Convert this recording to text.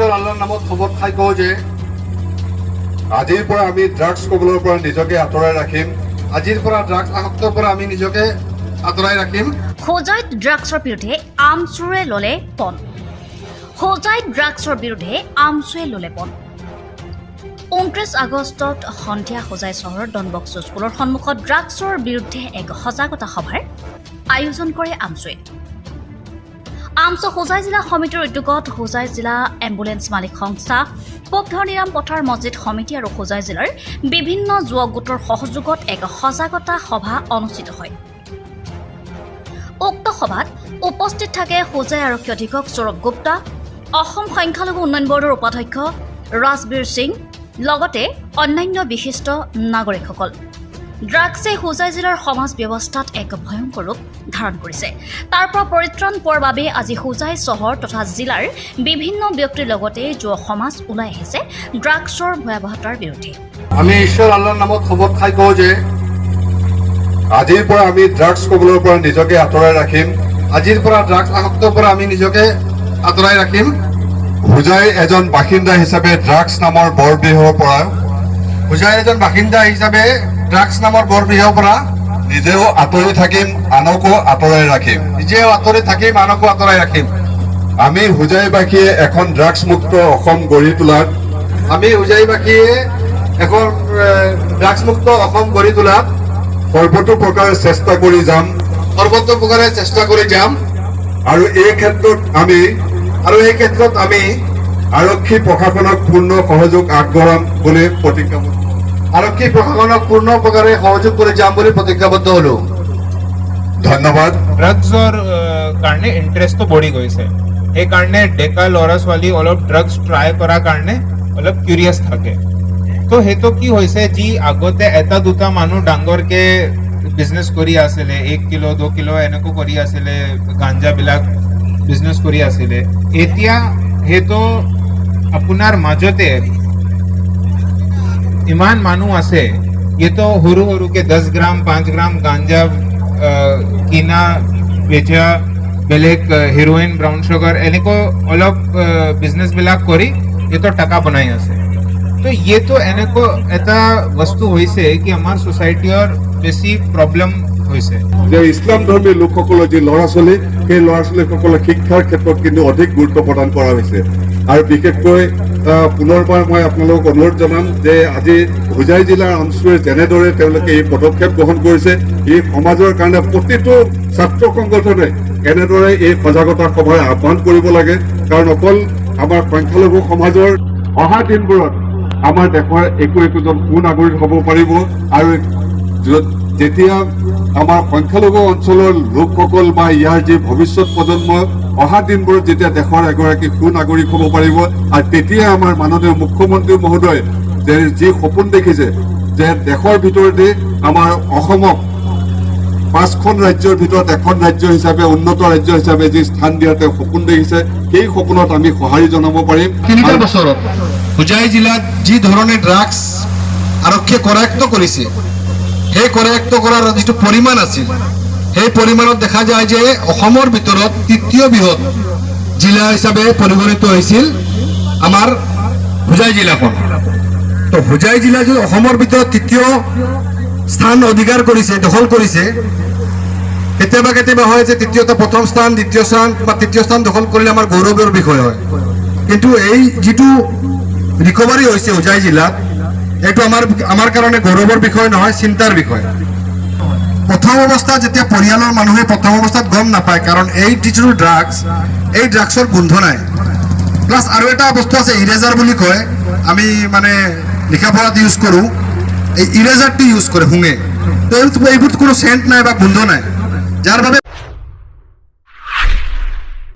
ঈশ্বৰ আল্লাহৰ নামত শপত খাই কওঁ যে আজিৰ পৰা আমি ড্ৰাগছ কবলৰ পৰা নিজকে আঁতৰাই ৰাখিম। আজিৰ পৰা ড্ৰাগছ আসক্তৰ পৰা আমি নিজকে আঁতৰাই ৰাখিম। হোজাইত ড্ৰাগছৰ বিৰুদ্ধে আমচুৰে ল'লে পণ। হোজাইত ড্ৰাগছৰ বিৰুদ্ধে আমচুৱে ল'লে পণ। 29 আগষ্টত সন্ধিয়া হোজাই চহৰৰ ডনবস্কো স্কুলৰ সন্মুখত ড্ৰাগছৰ বিৰুদ্ধে এক সজাগতা সভাৰ আয়োজন কৰে আমচুৱে। আমচু হোজাই জিলা সমিতিৰ উদ্যোগত হোজাই জিলা এম্বুলেন্স মালিক সংস্থা, পূব ধৰণীৰাম পথাৰ মছজিদ সমিতি আৰু হোজাই জিলাৰ বিভিন্ন যুৱক গোটৰ সহযোগত এক সজাগতা সভা অনুষ্ঠিত হয়। উক্ত সভাত উপস্থিত থাকে হোজাই আৰক্ষী অধীক্ষক সৌৰভ গুপ্তা, অসম সংখ্যালঘু উন্নয়ন বৰ্ডৰ উপাধ্যক্ষ ৰাজবীৰ সিং, লগতে অন্যান্য বিশিষ্ট নাগৰিকসকল। ড্ৰাগছে হোজাই জিলাৰ সমাজ ব্যৱস্থাত এক ভয়ংকৰ ৰূপ ধাৰণ কৰিছে। তাৰ পৰা পৰিত্ৰাণ পোৱাৰ বাবে আজি হোজাই চহৰ তথা জিলাৰ বিভিন্ন ব্যক্তিৰ লগতে যুৱ সমাজ ওলাই আহিছে ড্ৰাগছৰ ভয়াৱহতাৰ বিৰুদ্ধে। আমি ঈশ্বৰ আল্লাহৰ নামত শপত খাই কওঁ যে আজিৰ পৰা আমি ড্ৰাগছ কবলৰ পৰা নিজকে আঁতৰাই ৰাখিম। আজিৰ পৰা ড্ৰাগছ আসক্তৰ পৰা আমি নিজকে আঁতৰাই ৰাখিম। হোজাই এজন বাসিন্দা হিচাপে ড্ৰাগছ নামৰ বৰবিহৰ পৰা নিজেও আঁতৰি থাকিম, আনকো আঁতৰাই ৰাখিম। আমি হোজাইবাসীয়ে এখন ড্ৰাগছ মুক্ত অসম গঢ়ি তোলাত সৰ্বতো প্ৰকাৰে চেষ্টা কৰি যাম। আৰু এই ক্ষেত্ৰত আমি আৰক্ষী প্ৰশাসনক পূৰ্ণ সহযোগ আগবঢ়াম বুলি প্ৰতিজ্ঞাবদ্ধ হলো। ধন্যবাদ। ড্ৰাগছৰ কাৰণে ইণ্টাৰেষ্টটো বঢ়ি গৈছে, সেইকাৰণে ডেকা ল'ৰা ছোৱালী অলপ ড্ৰাগছ ট্ৰাই কৰাৰ কাৰণে অলপ কিউৰিয়াছ থাকে। তো সেইটো কি হৈছে, যি আগতে এটা দুটা মানুহ ডাঙৰকে বিজনেছ কৰি আছিলে, 1 কিলো 2 কিলো এনেকৈ কৰি আছিলে, গাঞ্জাবিলাক বিজনেছ কৰি আছিলে, এতিয়া সেইটো আপোনাৰ মাজতে ইমান মানুহ আছে, এইটো সৰু সৰুকে 10 গ্ৰাম 5 গ্ৰাম গাঞ্জা কিনা বেচা, বেলেগ হেৰোইন, ব্ৰাউন চুগাৰ এনেকৈ অলপ বিজনেছবিলাক কৰি এইটো টকা বনাই আছে। তো এইটো এনেকৈ এটা বস্তু হৈছে কি আমাৰ ছ'চাইটিৰ বেছি প্ৰব্লেম হৈছে যে ইছলাম ধৰ্মী লোকসকলৰ যি ল'ৰা ছোৱালী, সেই ল'ৰা ছোৱালীসকলক শিক্ষাৰ ক্ষেত্ৰত কিন্তু অধিক গুৰুত্ব প্ৰদান কৰা হৈছে। আৰু বিশেষকৈ পুনৰবাৰ মই আপোনালোকক অনুৰোধ জনাম যে আজি হোজাই জিলাৰ অঞ্চলৰে যেনেদৰে তেওঁলোকে এই পদক্ষেপ গ্ৰহণ কৰিছে, এই সমাজৰ কাৰণে প্ৰতিটো ছাত্ৰ সংগঠনে এনেদৰে এই সজাগতা সভাৰ আহ্বান কৰিব লাগে। কাৰণ অকল আমাৰ সংখ্যালঘু সমাজৰ অহা দিনবোৰত আমাৰ দেশৰ একোজন সুনাগৰিক হ'ব পাৰিব। আৰু যেতিয়া আমাৰ সংখ্যালঘু অঞ্চলৰ লোকসকল বা ইয়াৰ যি ভৱিষ্যত প্ৰজন্ম অহা দিনবোৰত যেতিয়া দেশৰ এগৰাকী সুনাগৰিক হ'ব পাৰিব, আৰু তেতিয়া আমাৰ মাননীয় মুখ্যমন্ত্ৰী মহোদয় যে যি সপোন দেখিছে যে দেশৰ ভিতৰতে আমাৰ অসমক 5খন ৰাজ্যৰ ভিতৰত এখন ৰাজ্য হিচাপে, উন্নত ৰাজ্য হিচাপে যি স্থান দিয়াৰ তেওঁ সপোন দেখিছে, সেই সপোনত আমি সঁহাৰি জনাব পাৰিম। 3 বছৰত হোজাই জিলাত যি ধৰণে ড্ৰাগছ আৰক্ষীয়ে কৰায়ত্ব কৰিছে, সেই কৰায়ত্ব কৰাৰ যিটো পৰিমাণ আছিল, সেই পৰিমাণত দেখা যায় যে অসমৰ ভিতৰত 3য় বৃহৎ জিলা হিচাপে পৰিগণিত হৈছিল আমাৰ হোজাই জিলাখন। তো হোজাই জিলা যদি অসমৰ ভিতৰত 3য় স্থান অধিকাৰ কৰিছে, দখল কৰিছে, কেতিয়াবা কেতিয়াবা হয় যে 3য়টা প্ৰথম স্থান, 2য় স্থান বা 3য় স্থান দখল কৰিলে আমাৰ গৌৰৱৰ বিষয় হয়। কিন্তু এই যিটো ৰিকভাৰী হৈছে হোজাই জিলাত, এইটো আমাৰ কাৰণে গৌৰৱৰ বিষয় নহয়, চিন্তাৰ বিষয়। প্ৰথম অৱস্থাত যেতিয়া পৰিয়ালৰ মানুহে প্ৰথম অৱস্থাত গম নাপায়, কাৰণ এই যিটো ড্ৰাগছ, এই ড্ৰাগছৰ গোন্ধ নাই। প্লাছ আৰু এটা বস্তু আছে, ইৰেজাৰ বুলি কয়, আমি মানে লিখা পঢ়াত ইউজ কৰোঁ, এই ইৰেজাৰটো ইউজ কৰে শুঙে। তো এইবোৰত কোনো চেণ্ট নাই বা গোন্ধ নাই, যাৰ বাবে